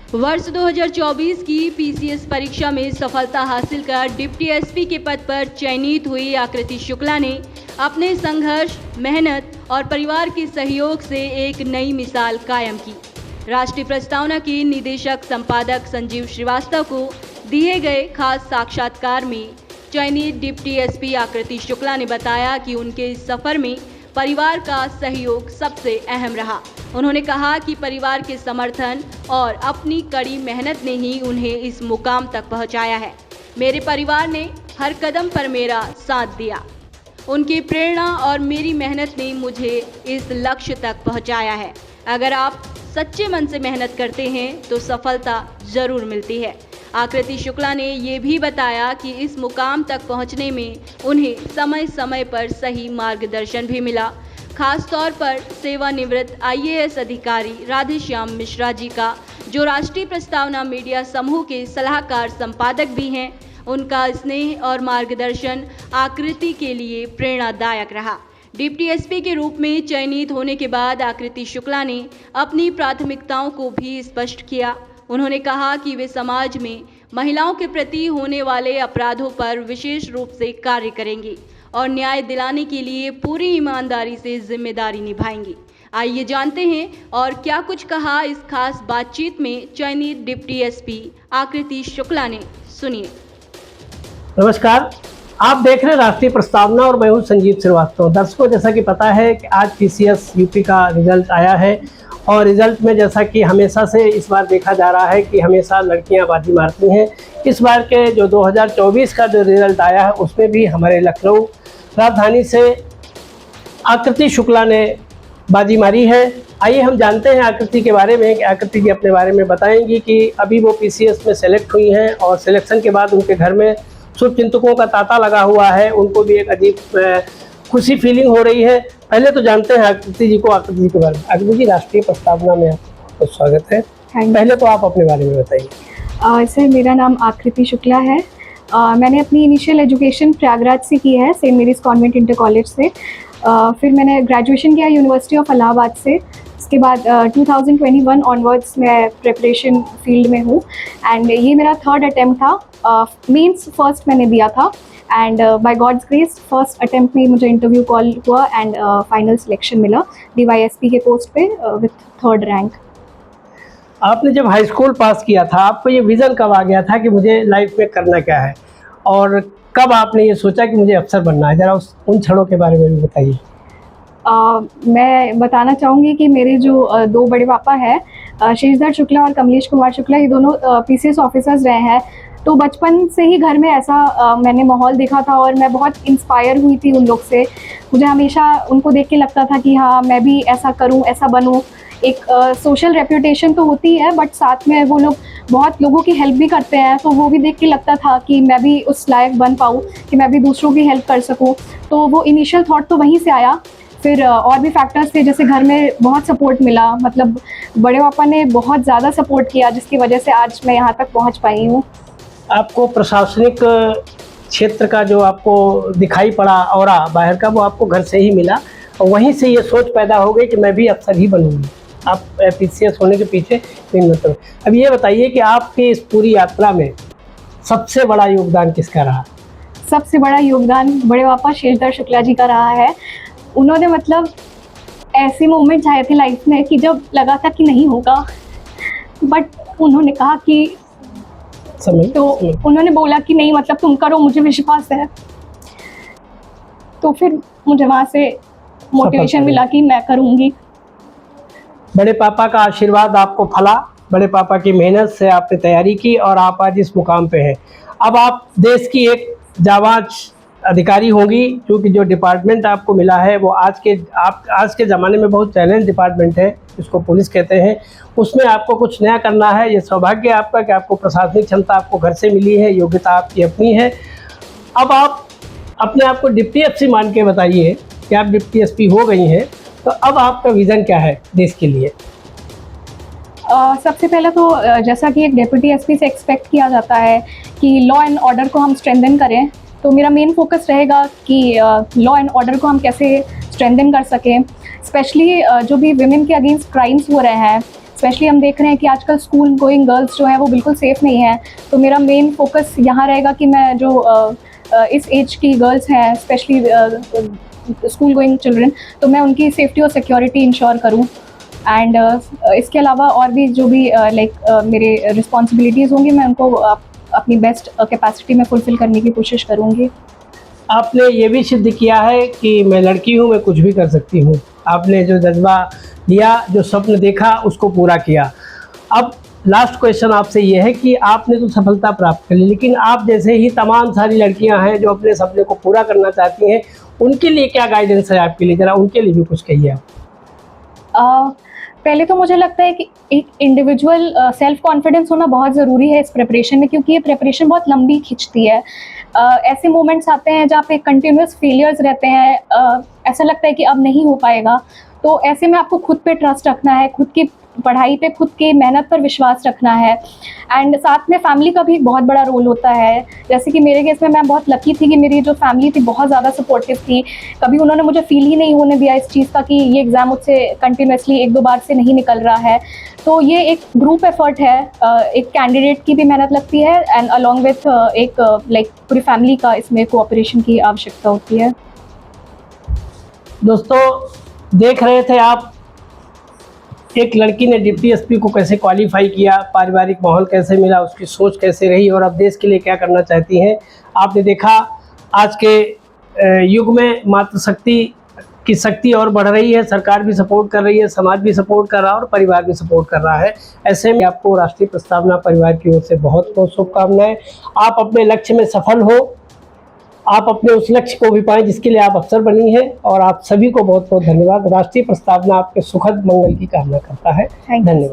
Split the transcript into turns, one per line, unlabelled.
वर्ष 2024 की पीसीएस परीक्षा में सफलता हासिल कर डिप्टी एसपी के पद पर चयनित हुई आकृति शुक्ला ने अपने संघर्ष, मेहनत और परिवार के सहयोग से एक नई मिसाल कायम की। राष्ट्रीय प्रस्तावना के निदेशक संपादक संजीव श्रीवास्तव को दिए गए खास साक्षात्कार में चयनित डिप्टी एसपी आकृति शुक्ला ने बताया कि उनके इस सफर में परिवार का सहयोग सबसे अहम रहा। उन्होंने कहा कि परिवार के समर्थन और अपनी कड़ी मेहनत ने ही उन्हें इस मुकाम तक पहुंचाया है। मेरे परिवार ने हर कदम पर मेरा साथ दिया। उनकी प्रेरणा और मेरी मेहनत ने मुझे इस लक्ष्य तक पहुंचाया है। अगर आप सच्चे मन से मेहनत करते हैं तो सफलता जरूर मिलती है। आकृति शुक्ला ने ये भी बताया कि इस मुकाम तक पहुंचने में उन्हें समय समय पर सही मार्गदर्शन भी मिला। खास तौर पर सेवानिवृत्त आईएएस अधिकारी राधेश्याम मिश्रा जी का, जो राष्ट्रीय प्रस्तावना मीडिया समूह के सलाहकार संपादक भी हैं, उनका स्नेह और मार्गदर्शन आकृति के लिए प्रेरणादायक रहा। डिप्टी एसपी के रूप में चयनित होने के बाद आकृति शुक्ला ने अपनी प्राथमिकताओं को भी स्पष्ट किया। उन्होंने कहा कि वे समाज में महिलाओं के प्रति होने वाले अपराधों पर विशेष रूप से कार्य करेंगी और न्याय दिलाने के लिए पूरी ईमानदारी से जिम्मेदारी निभाएंगी। आइए जानते हैं और क्या कुछ कहा इस खास बातचीत में चयनित डिप्टी एसपी आकृति शुक्ला ने। सुनिए।
नमस्कार, आप देख रहे हैं राष्ट्रीय प्रस्तावना और मैं हूं संजीव श्रीवास्तव। दर्शकों, जैसा कि पता है कि आज पीसीएस यूपी का रिजल्ट आया है और रिजल्ट में जैसा कि हमेशा से इस बार देखा जा रहा है कि हमेशा लड़कियां बाजी मारती हैं। इस बार के जो 2024 का जो रिजल्ट आया है उसमें भी हमारे लखनऊ राजधानी से आकृति शुक्ला ने बाजी मारी है। आइए हम जानते हैं आकृति के बारे में कि आकृति जी अपने बारे में बताएंगी कि अभी वो पीसीएस में सेलेक्ट हुई हैं और सिलेक्शन के बाद उनके घर में शुभचिंतकों का तांता लगा हुआ है। उनको भी एक अजीब खुशी फीलिंग हो रही है। पहले तो जानते हैं आकृति जी को, आकृति जी के बारे में। आकृति जी, राष्ट्रीय प्रस्तावना में आपका स्वागत है। पहले तो आप अपने बारे में बताइए।
सर, मेरा नाम आकृति शुक्ला है। मैंने अपनी इनिशियल एजुकेशन प्रयागराज से की है, Saint Mary's convent inter college से। फिर मैंने ग्रेजुएशन किया यूनिवर्सिटी ऑफ इलाहाबाद से। इसके बाद 2021 ऑनवर्ड्स मैं प्रिपरेशन फील्ड में हूँ एंड ये मेरा थर्ड अटैम्प्ट था। मेंस फर्स्ट मैंने दिया था and by God's grace first attempt में मुझे इंटरव्यू कॉल हुआ एंड फाइनल सिलेक्शन मिला डीवाईएसपी के पोस्ट पे विथ थर्ड रैंक।
आपने जब हाई स्कूल पास किया था, आपको ये विज़न कब आ गया था कि मुझे लाइफ में करना क्या है, और कब आपने ये सोचा कि मुझे अफसर बनना है? ज़रा उन क्षणों के बारे में भी बताइए।
मैं बताना चाहूँगी कि मेरे जो दो बड़े पापा हैं, शीशधर शुक्ला और कमलेश कुमार शुक्ला, ये दोनों पीसीएस ऑफिसर्स रहे हैं। तो बचपन से ही घर में ऐसा मैंने माहौल देखा था और मैं बहुत इंस्पायर हुई थी उन लोग से। मुझे हमेशा उनको देख के लगता था कि हाँ, मैं भी ऐसा करूँ, ऐसा बनूँ। एक सोशल रेप्यूटेशन तो होती है, बट साथ में वो लोग बहुत लोगों की हेल्प भी करते हैं, तो वो भी देख के लगता था कि मैं भी उस लायक बन पाऊँ कि मैं भी दूसरों की हेल्प कर सकूँ। तो वो इनिशियल थॉट तो वहीं से आया। फिर और भी फैक्टर्स थे, जैसे घर में बहुत सपोर्ट मिला, मतलब बड़े पापा ने बहुत ज़्यादा सपोर्ट किया, जिसकी वजह से आज मैं यहाँ तक पहुँच पाई हूँ।
आपको प्रशासनिक क्षेत्र का जो आपको दिखाई पड़ा और बाहर का, वो आपको घर से ही मिला और वहीं से ये सोच पैदा हो गई कि मैं भी अफसर ही बनूंगी। आप पीसीएस होने के पीछे मेन मतलब। अब ये बताइए कि आपकी इस पूरी यात्रा में सबसे बड़ा योगदान किसका रहा?
सबसे बड़ा योगदान बड़े पापा शीशधर शुक्ला जी का रहा है। उन्होंने मतलब ऐसे मोमेंट्स आए थे लाइफ में कि जब लगा था कि नहीं होगा, बट उन्होंने कहा कि उन्होंने बोला कि नहीं, मतलब तुम करो, मुझे विश्वास है। तो फिर मुझे वहाँ से मोटिवेशन मिला कि मैं करूँगी।
बड़े पापा का आशीर्वाद आपको फला, बड़े पापा की मेहनत से आपने तैयारी की और आप आज इस मुकाम पे हैं। अब आप देश की एक जाबाज अधिकारी होंगी, क्योंकि जो डिपार्टमेंट आपको मिला है वो आज के ज़माने में बहुत चैलेंज डिपार्टमेंट है, जिसको पुलिस कहते हैं। उसमें आपको कुछ नया करना है। ये सौभाग्य आपका कि आपको प्रशासनिक क्षमता आपको घर से मिली है, योग्यता आपकी अपनी है। अब आप अपने आप को डिप्टी एसपी मान के बताइए कि आप डिप्टी एसपी हो गई हैं, तो अब आपका विज़न क्या है देश के लिए?
सबसे पहले तो जैसा कि एक डिप्टी एसपी से एक्सपेक्ट किया जाता है कि लॉ एंड ऑर्डर को हम स्ट्रेंथन करें, तो मेरा मेन फोकस रहेगा कि लॉ एंड ऑर्डर को हम कैसे स्ट्रेंथन कर सकें। स्पेशली जो भी विमेन के अगेंस्ट क्राइम्स हो रहे हैं, स्पेशली हम देख रहे हैं कि आजकल स्कूल गोइंग गर्ल्स जो हैं वो बिल्कुल सेफ़ नहीं है। तो मेरा मेन फोकस यहाँ रहेगा कि मैं जो इस एज की गर्ल्स हैं, स्पेशली स्कूल गोइंग चिल्ड्रन, तो मैं उनकी सेफ्टी और सिक्योरिटी इंश्योर करूँ। एंड इसके अलावा और भी जो भी मेरे रिस्पॉन्सिबिलिटीज़ होंगी, मैं उनको अपनी बेस्ट कैपेसिटी में फुलफ़िल करने की कोशिश करूँगी।
आपने ये भी सिद्ध किया है कि मैं लड़की हूँ, मैं कुछ भी कर सकती हूँ। आपने जो जज्बा लिया, जो स्वप्न देखा, उसको पूरा किया। अब लास्ट क्वेश्चन आपसे ये है कि आपने तो सफलता प्राप्त कर ली, लेकिन आप जैसे ही तमाम सारी लड़कियां हैं जो अपने सपने को पूरा करना चाहती हैं, उनके लिए क्या गाइडेंस है आपके लिए? ज़रा उनके लिए भी कुछ कहिए आप।
पहले तो मुझे लगता है कि एक इंडिविजुअल सेल्फ कॉन्फिडेंस होना बहुत ज़रूरी है इस प्रिपरेशन में, क्योंकि ये प्रिपरेशन बहुत लंबी खिंचती है। ऐसे मोमेंट्स आते हैं जहाँ पे कंटिन्यूस फेलियर्स रहते हैं, ऐसा लगता है कि अब नहीं हो पाएगा। तो ऐसे में आपको खुद पे ट्रस्ट रखना है, खुद की पढ़ाई पे, खुद की मेहनत पर विश्वास रखना है। एंड साथ में फैमिली का भी एक बहुत बड़ा रोल होता है। जैसे कि मेरे केस में मैं बहुत लकी थी कि मेरी जो फैमिली थी बहुत ज़्यादा सपोर्टिव थी। कभी उन्होंने मुझे फील ही नहीं होने दिया इस चीज़ का कि ये एग्ज़ाम मुझसे कंटिन्यूसली 1-2 बार से नहीं निकल रहा है। तो ये एक ग्रुप एफर्ट है, एक कैंडिडेट की भी मेहनत लगती है एंड अलॉन्ग विथ एक पूरी फैमिली का इसमें कोऑपरेशन की आवश्यकता होती है।
दोस्तों, देख रहे थे आप एक लड़की ने डिप्टी एसपी को कैसे क्वालिफाई किया, पारिवारिक माहौल कैसे मिला, उसकी सोच कैसे रही और अब देश के लिए क्या करना चाहती हैं। आपने देखा आज के युग में मातृशक्ति की शक्ति और बढ़ रही है, सरकार भी सपोर्ट कर रही है, समाज भी सपोर्ट कर रहा है और परिवार भी सपोर्ट कर रहा है। ऐसे में आपको राष्ट्रीय प्रस्तावना परिवार की ओर से बहुत बहुत शुभकामनाएं। आप अपने लक्ष्य में सफल हो, आप अपने उस लक्ष्य को भी पाएं जिसके लिए आप अफसर बनी हैं, और आप सभी को बहुत बहुत धन्यवाद। राष्ट्रीय प्रस्तावना आपके सुखद मंगल की कामना करता है। धन्यवाद।